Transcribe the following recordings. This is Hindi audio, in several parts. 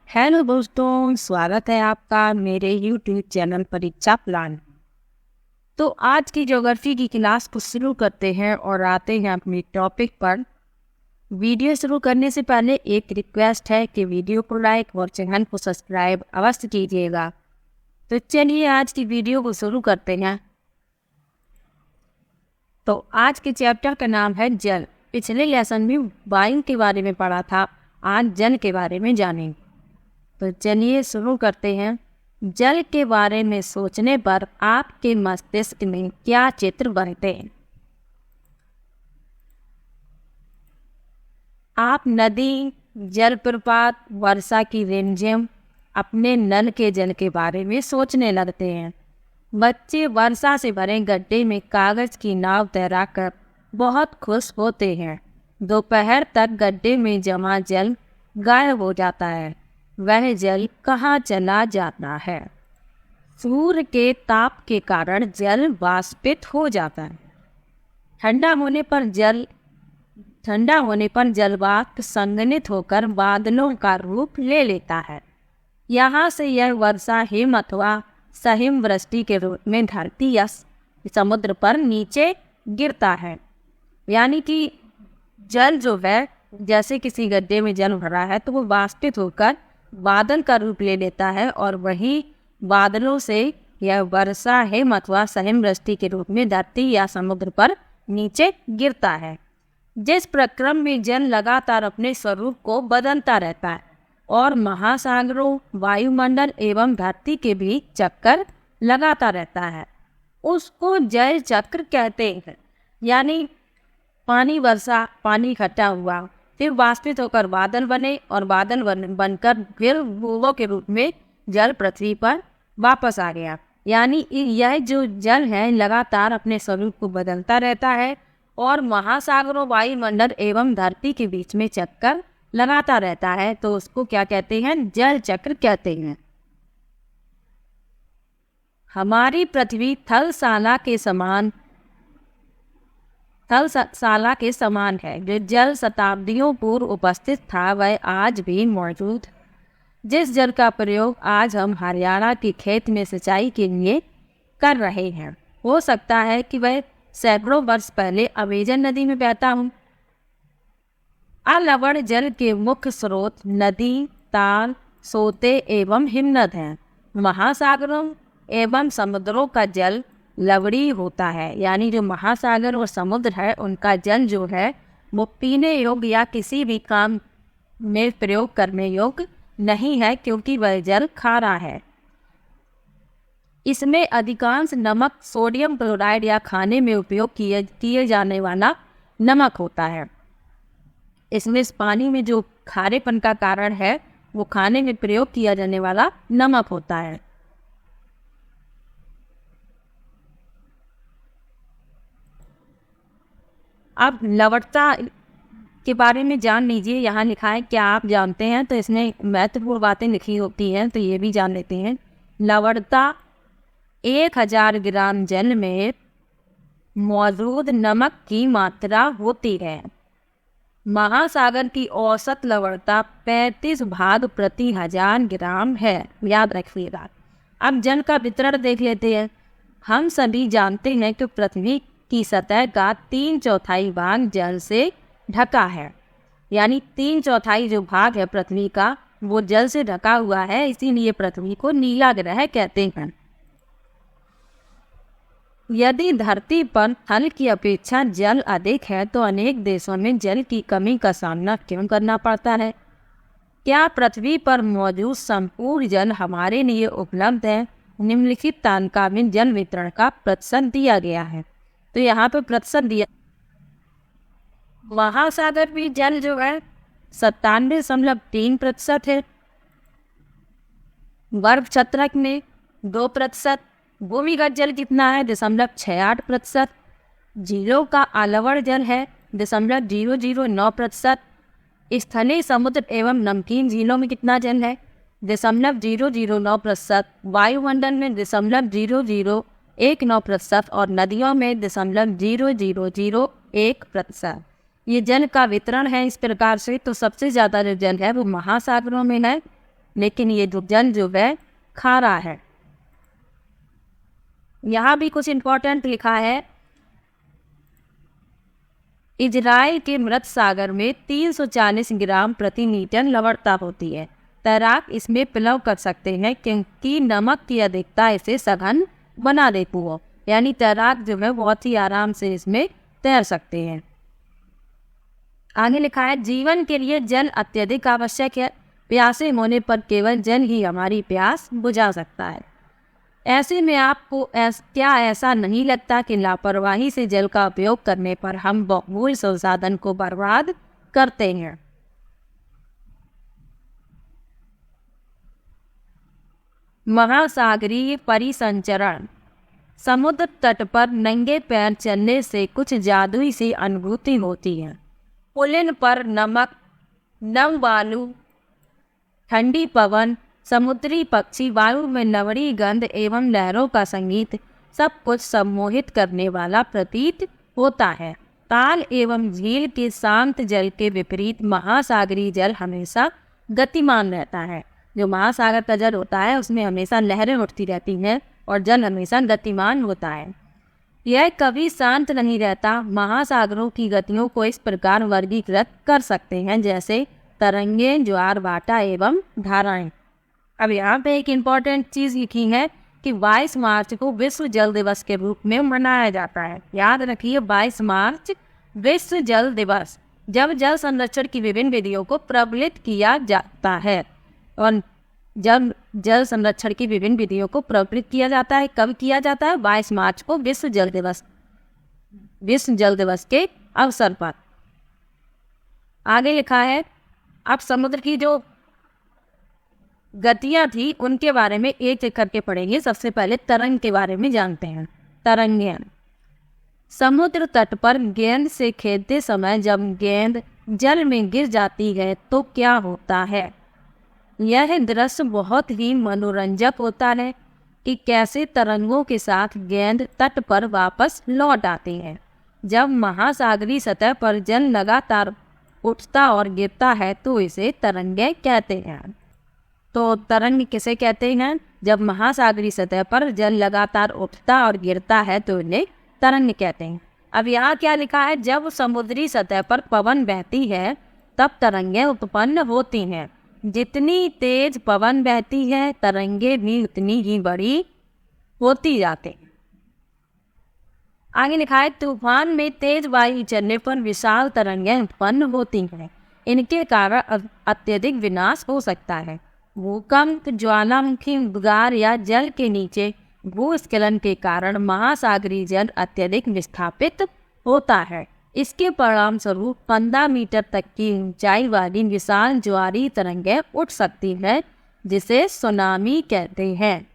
हेलो दोस्तों, स्वागत है आपका मेरे YouTube चैनल परीक्षा प्लान। तो आज की ज्योग्राफी की क्लास को शुरू करते हैं और आते हैं अपने टॉपिक पर। वीडियो शुरू करने से पहले एक रिक्वेस्ट है कि वीडियो को लाइक और चैनल को सब्सक्राइब अवश्य कीजिएगा। तो चलिए आज की वीडियो को शुरू करते हैं। तो आज के चैप्टर का नाम है जल। पिछले लेसन में वायु के बारे में पढ़ा था, आज जल के बारे में जानेंगे। तो चलिए शुरू करते हैं। जल के बारे में सोचने पर आपके मस्तिष्क में क्या चित्र बनते हैं? आप नदी, जलप्रपात, वर्षा की रिमझिम, अपने नल के जल के बारे में सोचने लगते हैं। बच्चे वर्षा से भरे गड्ढे में कागज की नाव तैराकर बहुत खुश होते हैं। दोपहर तक गड्ढे में जमा जल गायब हो जाता है। वह जल कहाँ चला जाता है? सूर्य के ताप के कारण जल वाष्पित हो जाता है। ठंडा होने पर जल वाष्प संघनित होकर बादलों का रूप ले लेता है। यहाँ से यह वर्षा हिम अथवा सहिम वृष्टि के रूप में धरती या समुद्र पर नीचे गिरता है। यानी कि जल जो है, जैसे किसी गड्ढे में जल भरा है तो वो वाष्पित होकर बादल का रूप ले लेता है और वही बादलों से यह वर्षा हिम अथवा सहिम वृष्टि के रूप में धरती या समुद्र पर नीचे गिरता है। जिस प्रक्रम में जल लगातार अपने स्वरूप को बदलता रहता है और महासागरों, वायुमंडल एवं धरती के बीच चक्कर लगाता रहता है, उसको जल चक्र कहते हैं। यानी पानी इकट्ठा हुआ, फिर वाष्पित होकर बादल बने और बादल बनकर फिर बूंदों के रूप में जल पृथ्वी पर वापस आ गया। यानी यह जो जल है लगातार अपने स्वरूप को बदलता रहता है और महासागरों, वायुमंडल एवं धरती के बीच में चक्कर लगाता रहता है, तो उसको क्या कहते हैं? जल चक्र कहते हैं। हमारी पृथ्वी थलशाला के समान है। जो जल शताब्दियों पूर्व उपस्थित था वह आज भी मौजूद। जिस जल का प्रयोग आज हम हरियाणा के खेत में सिंचाई के लिए कर रहे हैं, हो सकता है कि वह सैकड़ों वर्ष पहले अमेजन नदी में बहता हो। अलवण जल के मुख्य स्रोत नदी, ताल, सोते एवं हिमनद हैं। महासागरों एवं समुद्रों का जल लवणीय होता है। यानी जो महासागर और समुद्र है उनका जल जो है वो पीने योग्य या किसी भी काम में प्रयोग करने योग्य नहीं है, क्योंकि वह जल खारा है। इसमें अधिकांश नमक सोडियम क्लोराइड या खाने में उपयोग किए जाने वाला नमक होता है। इसमें इस पानी में जो खारेपन का कारण है वो खाने में प्रयोग किया जाने वाला नमक होता है। अब लवणता के बारे में जान लीजिए। यहाँ लिखा है क्या आप जानते हैं, तो इसमें महत्वपूर्ण बातें लिखी होती हैं, तो ये भी जान लेते हैं। लवणता 1000 ग्राम जल में मौजूद नमक की मात्रा होती है। महासागर की औसत लवणता 35 भाग प्रति 1000 ग्राम है, याद रखिएगा। अब जल का वितरण देख लेते हैं। हम सभी जानते हैं कि पृथ्वी की सतह का 3/4 भाग जल से ढका है। यानी 3/4 जो भाग है पृथ्वी का वो जल से ढका हुआ है, इसीलिए पृथ्वी को नीला ग्रह कहते हैं। यदि धरती पर थल की अपेक्षा जल अधिक है तो अनेक देशों में जल की कमी का सामना क्यों करना पड़ता है? क्या पृथ्वी पर मौजूद संपूर्ण जल हमारे लिए उपलब्ध है? निम्नलिखित तालिका में जल वितरण का प्रतिशत दिया गया है, तो यहाँ पे प्रतिशत दिया। महासागर में जल जो है 97.3% है। बर्फ छत्रक में 2%। भूमिगत जल कितना है? 0.68%। झीलों का अलवण जल है 0.009%। स्थलीय समुद्र एवं नमकीन झीलों में कितना जल है? 0.009%। वायुमंडल में 0.0019% और नदियों में 0.0001%। ये जल का वितरण है इस प्रकार से। तो सबसे ज़्यादा जो जल है वो महासागरों में है लेकिन ये जो जल जो है खारा है। यहाँ भी कुछ इम्पोर्टेंट लिखा है, इजराइल के मृत सागर में 340 ग्राम प्रति लीटर लवणता होती है। तैराक इसमें प्लव कर सकते हैं क्योंकि नमक की अधिकता इसे सघन बना देती है, यानी तैराक जो है बहुत ही आराम से इसमें तैर सकते हैं। आगे लिखा है, जीवन के लिए जल अत्यधिक आवश्यक है। प्यासे होने पर केवल जल ही हमारी प्यास बुझा सकता है। ऐसे में आपको क्या ऐसा नहीं लगता कि लापरवाही से जल का उपयोग करने पर हम बहुमूल्य संसाधन को बर्बाद करते हैं। महासागरीय परिसंचरण। समुद्र तट पर नंगे पैर चलने से कुछ जादुई सी अनुभूति होती है। पुलिन पर नमक, नम बालू, ठंडी पवन, समुद्री पक्षी, वायु में नवड़ी गंध एवं लहरों का संगीत सब कुछ सम्मोहित करने वाला प्रतीत होता है। ताल एवं झील के शांत जल के विपरीत महासागरीय जल हमेशा गतिमान रहता है। जो महासागर का जल होता है उसमें हमेशा लहरें उठती रहती हैं और जल हमेशा गतिमान होता है। यह कभी शांत नहीं रहता। महासागरों की गतियों को इस प्रकार वर्गीकृत कर सकते हैं जैसे तरंगे, ज्वार भाटा एवं धाराएं। अब यहाँ पे एक इम्पॉर्टेंट चीज़ लिखी है कि 22 मार्च को विश्व जल दिवस के रूप में मनाया जाता है। याद रखिए 22 मार्च विश्व जल दिवस, जब जल संरक्षण की विभिन्न विधियों को प्रबलित किया जाता है। और जब जल संरक्षण की विभिन्न विधियों को प्रबलित किया जाता है, कब किया जाता है? 22 मार्च को विश्व जल दिवस के अवसर पर। आगे लिखा है, अब समुद्र की जो गतियां थी उनके बारे में एक एक करके पढ़ेंगे। सबसे पहले तरंग के बारे में जानते हैं। तरंगें। समुद्र तट पर गेंद से खेलते समय जब गेंद जल में गिर जाती है तो क्या होता है? यह दृश्य बहुत ही मनोरंजक होता है कि कैसे तरंगों के साथ गेंद तट पर वापस लौट आती है। जब महासागरीय सतह पर जल लगातार उठता और गिरता है तो इसे तरंगें कहते हैं। तो तरंग किसे कहते हैं? जब महासागरीय सतह पर जल लगातार उठता और गिरता है तो इन्हें तरंग कहते हैं। अब यहाँ क्या लिखा है? जब समुद्री सतह पर पवन बहती है तब तरंगें उत्पन्न होती हैं। जितनी तेज पवन बहती है तरंगें भी उतनी ही बड़ी होती जाती हैं। आगे लिखा है, तूफान में तेज वायु चलने पर विशाल तरंगें उत्पन्न होती हैं। इनके कारण अत्यधिक विनाश हो सकता है। भूकंप, ज्वालामुखी उद्गार या जल के नीचे भूस्खलन के कारण महासागरीय जल अत्यधिक विस्थापित होता है। इसके परिणाम स्वरूप 15 मीटर तक की ऊंचाई वाली विशाल ज्वारीय तरंगें उठ सकती है, जिसे सुनामी कहते हैं।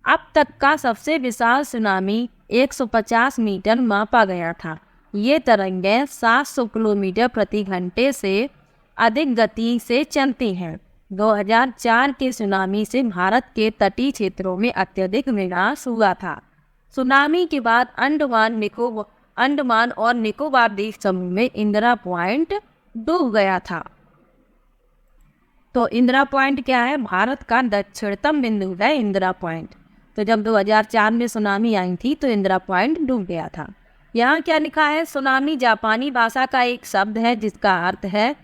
अब तक का सबसे विशाल सुनामी 150 मीटर मापा गया था। ये तरंगें 700 किलोमीटर प्रति घंटे से अधिक गति से चलती हैं। 2004 के सुनामी से भारत के तटीय क्षेत्रों में अत्यधिक विनाश हुआ था। सुनामी के बाद अंडमान और निकोबार द्वीप समूह में इंदिरा पॉइंट डूब गया था। तो इंदिरा पॉइंट क्या है? भारत का दक्षिणतम बिंदु है इंदिरा पॉइंट। तो जब 2004 में सुनामी आई थी तो इंदिरा पॉइंट डूब गया था। यहाँ क्या लिखा है? सुनामी जापानी भाषा का एक शब्द है जिसका अर्थ है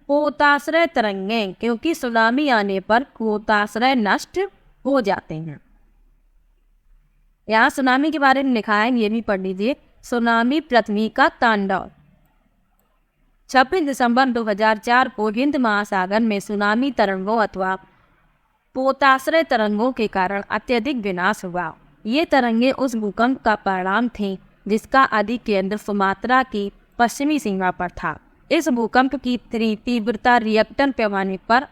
पोताश्रय तरंगें, क्योंकि सुनामी आने पर पोताश्रय नष्ट हो जाते हैं। यहाँ सुनामी के बारे में लिखा है, ये भी पढ़ लीजिए। सुनामी पृथ्वी का तांडव। 26 दिसंबर 2004 को हिंद महासागर में सुनामी तरंगों अथवा पोताश्रय तरंगों के कारण अत्यधिक विनाश हुआ। ये तरंगें उस भूकंप का परिणाम थीं जिसका अधिकेंद्र सुमात्रा की पश्चिमी सीमा पर था। इस भूकंप की तीव्रता रिएक्टर पैमाने पर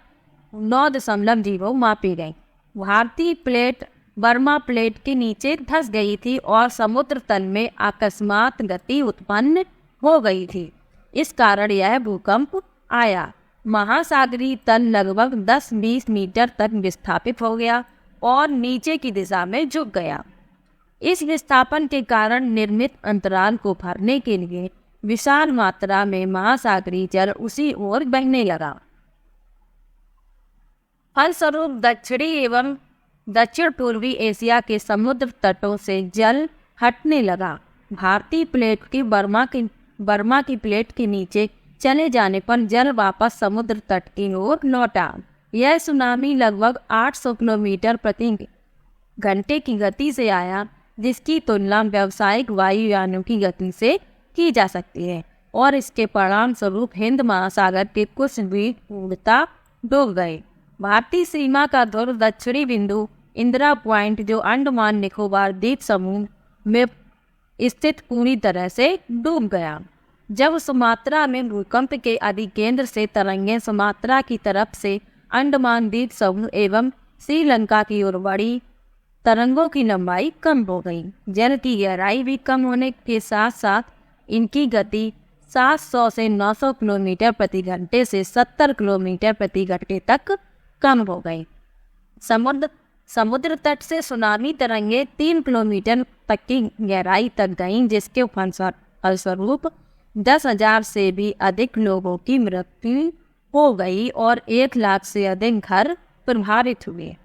9.0 मापी गई। भारतीय प्लेट बर्मा प्लेट के नीचे धंस गई थी और समुद्र तल में अकस्मात गति उत्पन्न हो गई थी। इस कारण यह भूकंप आया। महासागरीय तल लगभग 10-20 मीटर तक विस्थापित हो गया और नीचे की दिशा में झुक गया। इस विस्थापन के कारण निर्मित अंतराल को भरने के लिए विशाल मात्रा में महासागरीय जल उसी ओर बहने लगा। फलस्वरूप दक्षिणी एवं दक्षिण पूर्वी एशिया के समुद्र तटों से जल हटने लगा। भारतीय प्लेट की बर्मा की प्लेट के नीचे चले जाने पर जल वापस समुद्र तट की ओर लौटा। यह सुनामी लगभग 800 किलोमीटर प्रति घंटे की गति से आया, जिसकी तुलना व्यावसायिक वायुयानों की गति से की जा सकती है, और इसके परिणाम स्वरूप हिंद महासागर के कुछ द्वीप पूर्णतः डूब गए। भारतीय सीमा का ध्रुव दक्षिणी बिंदु इंदिरा पॉइंट, जो अंडमान निकोबार द्वीप समूह में स्थित, पूरी तरह से डूब गया। जब सुमात्रा में भूकंप के अधिकेंद्र से तरंगें सुमात्रा की तरफ से अंडमान द्वीप समूह एवं श्रीलंका की ओर बढ़ी, तरंगों की लंबाई कम हो गई। जल की गहराई भी कम होने के साथ साथ इनकी गति 700 से 900 किलोमीटर प्रति घंटे से 70 किलोमीटर प्रति घंटे तक कम हो गई। समुद्र तट से सुनामी तरंगें 3 किलोमीटर तक की गहराई तक गईं, जिसके फलस्वरूप 10,000 से भी अधिक लोगों की मृत्यु हो गई और 1 लाख से अधिक घर प्रभावित हुए।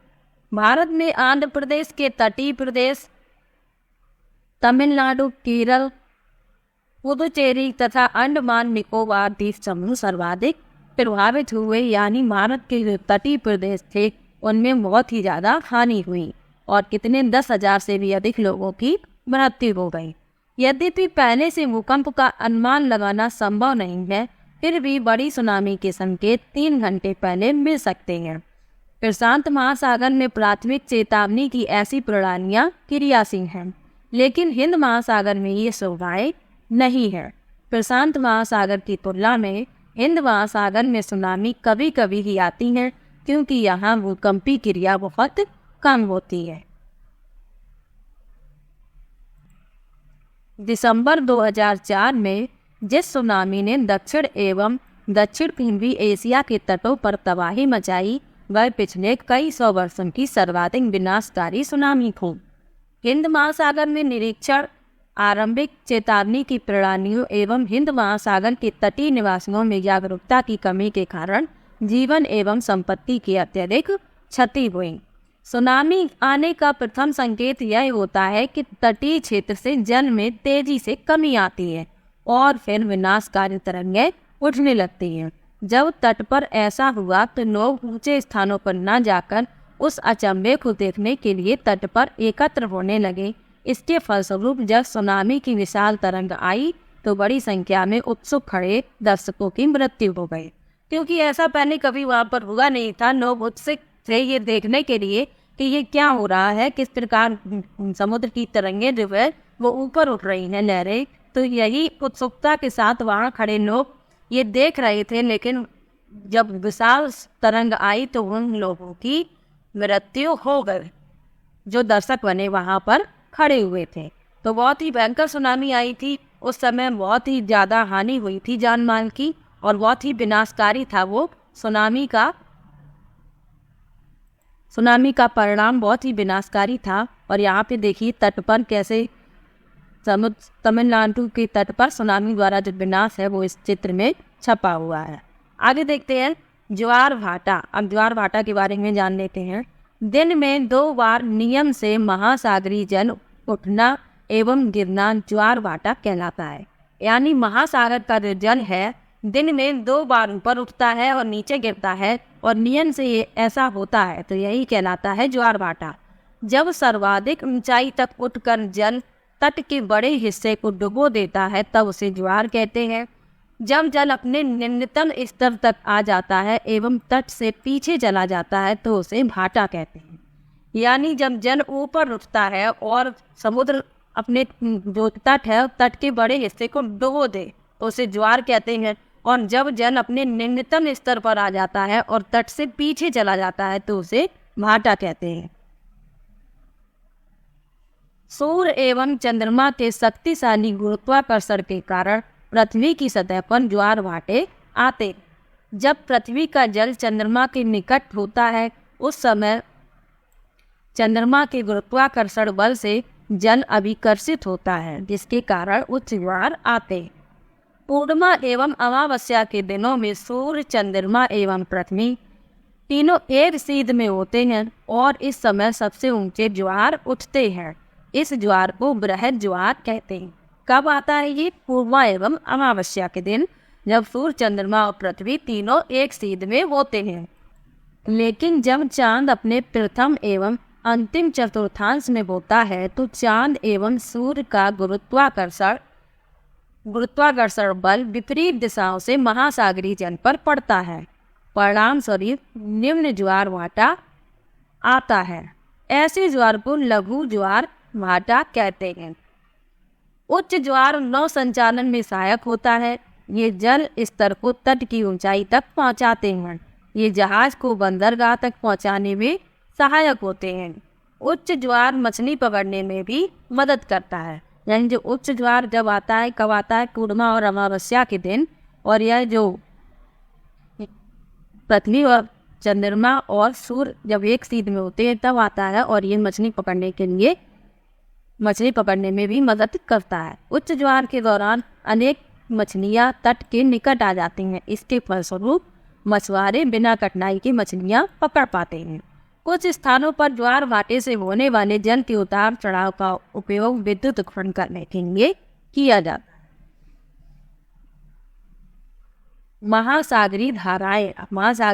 भारत में आंध्र प्रदेश के तटीय प्रदेश, तमिलनाडु, केरल, पुदुचेरी तथा अंडमान निकोबार द्वीप समूह सर्वाधिक प्रभावित हुए। यानी भारत के जो तटीय प्रदेश थे उनमें बहुत ही ज़्यादा हानि हुई और कितने 10,000 से भी अधिक लोगों की मृत्यु हो गई। यद्यपि पहले से भूकंप का अनुमान लगाना संभव नहीं है, फिर भी बड़ी सुनामी के संकेत 3 घंटे पहले मिल सकते हैं। प्रशांत महासागर में प्राथमिक चेतावनी की ऐसी प्रणालियाँ क्रियाशील हैं, लेकिन हिंद महासागर में ये सुविधाएं नहीं है। प्रशांत महासागर की तुलना में हिंद महासागर में सुनामी कभी कभी ही आती है, क्योंकि यहाँ भूकंपी क्रिया बहुत कम होती है। दिसंबर 2004 में जिस सुनामी ने दक्षिण एवं दक्षिण पूर्वी एशिया के तटों पर तबाही मचाई, वह पिछले कई 100 वर्षों की सर्वाधिक विनाशकारी सुनामी थी। हिंद महासागर में निरीक्षण, आरंभिक चेतावनी की प्रणालियों एवं हिंद महासागर के तटीय निवासियों में जागरूकता की कमी के कारण जीवन एवं संपत्ति की अत्यधिक क्षति हुई। सुनामी आने का प्रथम संकेत यह होता है कि तटीय क्षेत्र से जल में तेजी से कमी आती है और फिर विनाशकारी तरंगें उठने लगती हैं। जब तट पर ऐसा हुआ तो लोग ऊंचे स्थानों पर न जाकर उस अचंभे को देखने के लिए तट पर एकत्र होने लगे। इसके फलस्वरूप जब सुनामी की विशाल तरंग आई तो बड़ी संख्या में उत्सुक खड़े दर्शकों की मृत्यु हो गई, क्योंकि ऐसा पहले कभी वहां पर हुआ नहीं था। लोग उत्सुक थे ये देखने के लिए कि ये क्या हो रहा है, किस प्रकार समुद्र की तरंगें जो है वो ऊपर उठ रही हैं, लहरें। तो यही उत्सुकता के साथ वहाँ खड़े लोग ये देख रहे थे, लेकिन जब विशाल तरंग आई तो उन लोगों की मृत्यु हो गई जो दर्शक बने वहाँ पर खड़े हुए थे। तो बहुत ही भयंकर सुनामी आई थी। उस समय बहुत ही ज़्यादा हानि हुई थी जान माल की, और बहुत ही विनाशकारी था वो सुनामी का परिणाम बहुत ही विनाशकारी था। और यहाँ पे देखिए तट पर कैसे तमिलनाडु के तट पर सुनामी द्वारा जो विनाश है वो इस चित्र में छपा हुआ है। आगे देखते हैं ज्वार भाटा। अब ज्वार भाटा के बारे में जान लेते हैं। दिन में 2 बार नियम से महासागरीय जल उठना एवं गिरना ज्वार भाटा कहलाता है। यानी महासागर का जो जल है दिन में 2 बार ऊपर उठता है और नीचे गिरता है, और नियम से ये ऐसा होता है तो यही कहलाता है ज्वार भाटा। जब सर्वाधिक ऊंचाई तक उठकर जल तट के बड़े हिस्से को डुबो देता है तब उसे ज्वार कहते हैं। जब जल अपने निम्नतम स्तर तक आ जाता है एवं तट से पीछे चला जाता है तो उसे भाटा कहते हैं। यानी जब जल ऊपर उठता है और समुद्र अपने जो तट है तट के बड़े हिस्से को डुबो दे तो उसे ज्वार कहते हैं, और जब जल अपने निम्नतम स्तर पर आ जाता है और तट से पीछे चला जाता है तो उसे भाटा कहते हैं। सूर्य एवं चंद्रमा के शक्तिशाली गुरुत्वाकर्षण के कारण पृथ्वी की सतह पर ज्वार भाटे आते। जब पृथ्वी का जल चंद्रमा के निकट होता है उस समय चंद्रमा के गुरुत्वाकर्षण बल से जल अभिकर्षित होता है, जिसके कारण उच्च ज्वार आते। पूर्णिमा एवं अमावस्या के दिनों में सूर्य, चंद्रमा एवं पृथ्वी तीनों एक सीध में होते हैं और इस समय सबसे ऊंचे ज्वार उठते हैं। इस ज्वार को बृहद ज्वार कहते हैं। कब आता है ये? पूर्णिमा एवं अमावस्या के दिन, जब सूर्य, चंद्रमा और पृथ्वी तीनों एक सीध में होते हैं। लेकिन जब चांद अपने प्रथम एवं अंतिम चतुर्थांश में होता है तो चांद एवं सूर्य का गुरुत्वाकर्षण बल विपरीत दिशाओं से महासागरीय जल पर पड़ता है। परिणाम स्वरूप निम्न ज्वार भाटा आता है। ऐसे ज्वार को लघु ज्वार भाटा कहते हैं। उच्च ज्वार नौ संचालन में सहायक होता है। ये जल स्तर को तट की ऊंचाई तक पहुंचाते हैं। ये जहाज को बंदरगाह तक पहुंचाने में सहायक होते हैं। उच्च ज्वार मछली पकड़ने में भी मदद करता है। यानी जो उच्च ज्वार जब आता है, कब आता है? पूर्णिमा और अमावस्या के दिन। और यह जो पृथ्वी और चंद्रमा और सूर्य जब एक सीध में होते हैं तब आता है, और ये मछली पकड़ने में भी मदद करता है। उच्च ज्वार के दौरान अनेक मछलियां तट के निकट आ जाती हैं। इसके फलस्वरूप मछुआरे बिना कठिनाई के मछलियां पकड़ पाते हैं। कुछ स्थानों पर ज्वार भाटे से होने वाले जल के उतार चढ़ाव का उपयोग विद्युत उत्पन्न करने के लिए किया जाता है। महासागरीय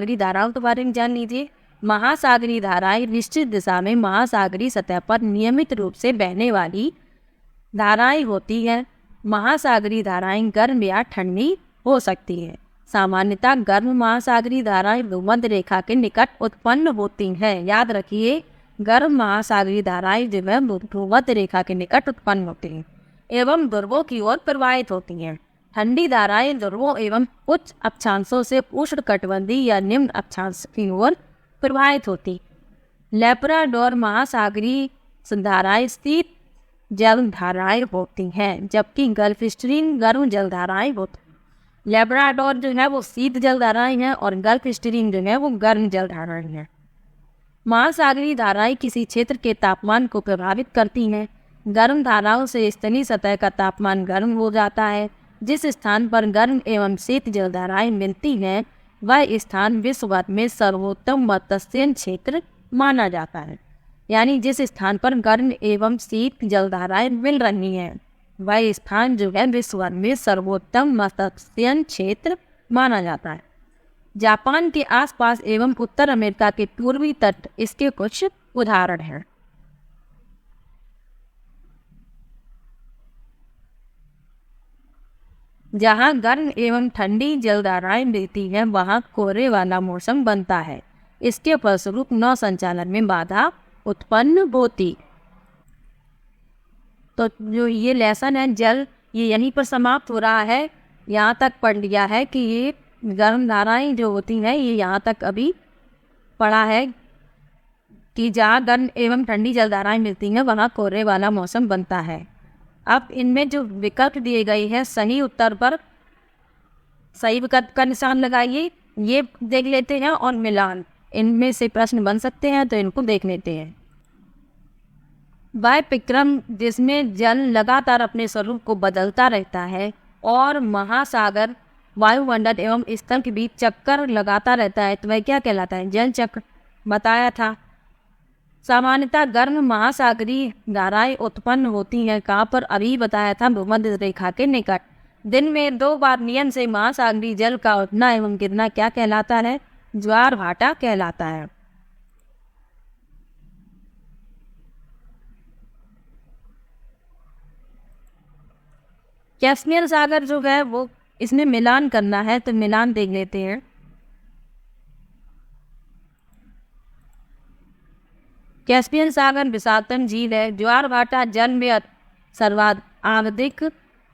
धाराओं के बारे में जान लीजिए। महासागरीय धाराएं निश्चित दिशा में महासागरीय सतह पर नियमित रूप से बहने वाली धाराएं होती हैं। महासागरीय धाराएं गर्म या ठंडी हो सकती हैं। सामान्यतः गर्म महासागरीय धाराएं भूमध्य रेखा के निकट उत्पन्न होती हैं। याद रखिए, गर्म महासागरीय धाराएं जो है भूमध्य रेखा के निकट उत्पन्न होती हैं एवं ध्रुवों की ओर प्रवाहित होती हैं। ठंडी धाराएं ध्रुवों एवं उच्च अक्षांशों से उष्णकटिबंधीय या निम्न अक्षांश की ओर प्रवाहित होती। लैब्राडोर महासागरीय धाराएं शीत जल धाराएं होती हैं, जबकि गल्फ स्ट्रीम गर्म जल धाराएं होती। लैब्राडोर जो है वो शीत जल धाराएं हैं और गल्फ स्ट्रीम जो है वो गर्म जल धाराएं हैं। महासागरीय धाराएं किसी क्षेत्र के तापमान को प्रभावित करती हैं। गर्म धाराओं से स्थलीय सतह का तापमान गर्म हो जाता है। जिस स्थान पर गर्म एवं शीत जल धाराएं मिलती हैं वह स्थान विश्व भर में सर्वोत्तम मत्स्यन क्षेत्र माना जाता है। यानी जिस स्थान पर गर्म एवं शीत जल धाराएं मिल रही हैं वह स्थान जो है विश्व भर में सर्वोत्तम मत्स्यन क्षेत्र माना जाता है। जापान के आसपास एवं उत्तर अमेरिका के पूर्वी तट इसके कुछ उदाहरण हैं। जहाँ गर्म एवं ठंडी जलधाराएं मिलती हैं वहाँ कोहरे वाला मौसम बनता है। इसके फलस्वरूप नौ संचालन में बाधा उत्पन्न होती। तो जो ये लेसन है जल, ये यहीं पर समाप्त हो रहा है। यहाँ तक पढ़ लिया है कि ये गर्म धाराएं जो होती हैं ये यहाँ तक अभी पढ़ा है कि जहाँ गर्म एवं ठंडी जलधाराएं मिलती हैं वहाँ कोहरे वाला मौसम बनता है। अब इनमें जो विकल्प दिए गए हैं सही उत्तर पर सही विकल्प का निशान लगाइए, ये देख लेते हैं और मिलान इनमें से प्रश्न बन सकते हैं तो इनको देख लेते हैं। वायुविक्रम जिसमें जल लगातार अपने स्वरूप को बदलता रहता है और महासागर वायुमंडल एवं स्थल के बीच चक्कर लगाता रहता है तो वह क्या कहलाता है? जल चक्र बताया था। सामान्यतः गर्म महासागरीय धाराएं उत्पन्न होती हैं कहाँ पर? अभी बताया था, भूमध्य रेखा के निकट। दिन में 2 बार नियम से महासागरीय जल का उठना एवं गिरना क्या कहलाता है? ज्वार भाटा कहलाता है। कैस्पियन सागर जो है वो इसमें मिलान करना है तो मिलान देख लेते हैं। कैस्पियन सागर विषाक्तम झील है। ज्वार भाटा जल में सर्वाधिक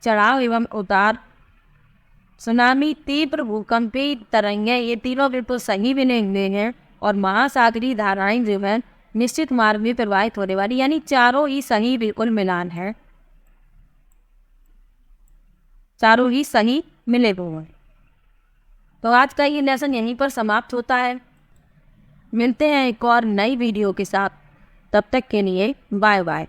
चढ़ाव एवं उतार, सुनामी, तीव्र भूकंपीय तरंगें, ये तीनों बिल्कुल सही बने हुए हैं। और महासागरीय धाराएं जो है निश्चित मार्ग में प्रवाहित होने वाली, यानी चारों ही सही बिल्कुल मिलान है, चारों ही सही मिले हुए हैं। तो आज का ये लेसन यहीं पर समाप्त होता है। मिलते हैं एक और नई वीडियो के साथ, तब तक के लिए बाय बाय।